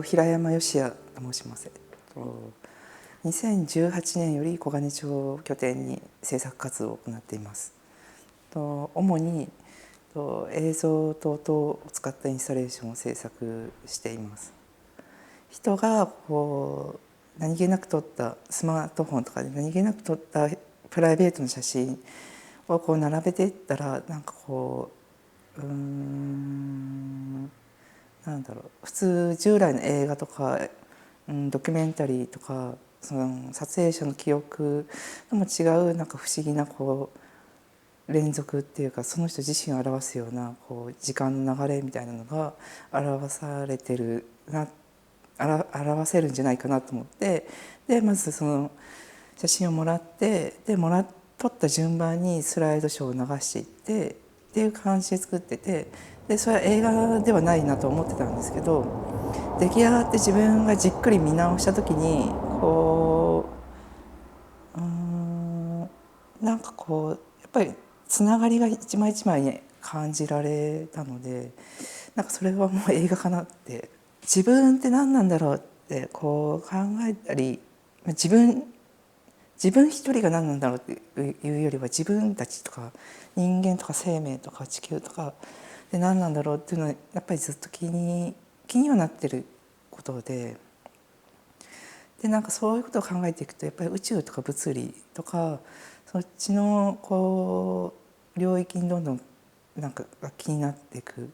平山義也と申します。2018年より小金町を拠点に制作活動を行っています。主に映像等々を使ったインスタレーションを制作しています。人が何気なく撮ったスマートフォンとかで何気なく撮ったプライベートの写真を並べていったらなんだろう、普通従来の映画とか、ドキュメンタリーとかその撮影者の記憶とも違う不思議な連続っていうか、その人自身を表すような時間の流れみたいなのが表せるんじゃないかなと思って、でまずその写真をもらって、撮った順番にスライドショーを流していってっていう感じで作ってて、でそれは映画ではないなと思ってたんですけど、出来上がって自分がじっくり見直した時にやっぱりつながりが一枚一枚に感じられたので、それはもう映画かなって、自分って何なんだろうって考えたり、自分一人が何なんだろうっていうよりは、自分たちとか人間とか生命とか地球とかで何なんだろうっていうのはやっぱりずっと気にはなってることで、そういうことを考えていくと、やっぱり宇宙とか物理とかそっちの領域にどんどん気になっていく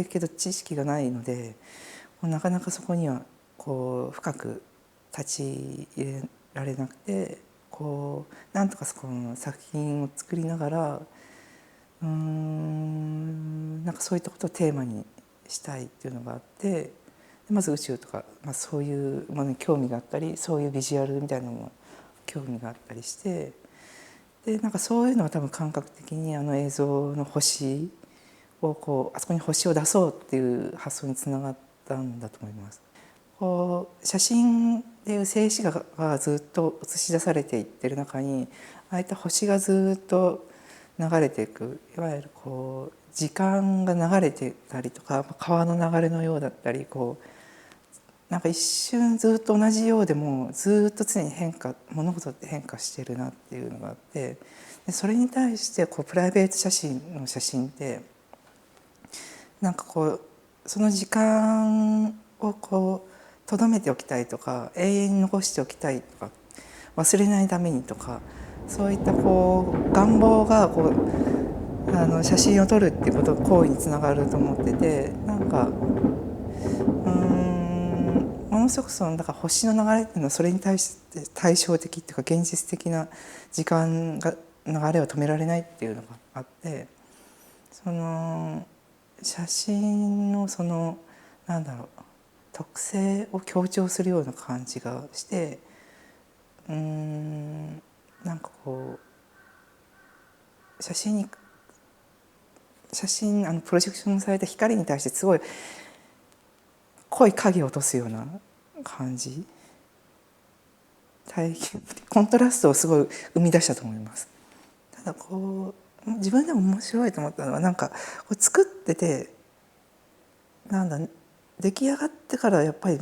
けど、知識がないのでなかなかそこには深く立ち入れられなくて、なんとかそこの作品を作りながらそういったことをテーマにしたいっていうのがあって、まず宇宙とか、そういうものに興味があったり、そういうビジュアルみたいなのも興味があったりして、でそういうのは多分感覚的に映像の星をあそこに星を出そうっていう発想につながったんだと思います。写真でいう静止画がずっと映し出されていってる中に、ああいった星がずっと流れていく、いわゆる時間が流れてたりとか、川の流れのようだったり、一瞬ずっと同じようでもずっと常に物事って変化してるなっていうのがあって、でそれに対してプライベート写真ってその時間を留めておきたいとか、永遠に残しておきたいとか、忘れないためにとか、そういった願望が写真を撮るっていう行為につながると思ってて、ものすごく星の流れっていうのはそれに対して対照的っていうか、現実的な時間が流れを止められないっていうのがあって、その写真の特性を強調するような感じがして、写真プロジェクションされた光に対してすごい濃い影を落とすような感じ、コントラストをすごい生み出したと思います。ただ自分でも面白いと思ったのは、作ってて出来上がってからやっぱり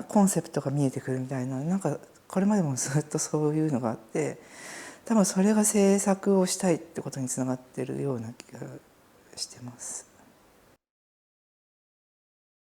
コンセプトが見えてくるみたいな、これまでもずっとそういうのがあって、多分それが制作をしたいってことにつながってるような気がしてます。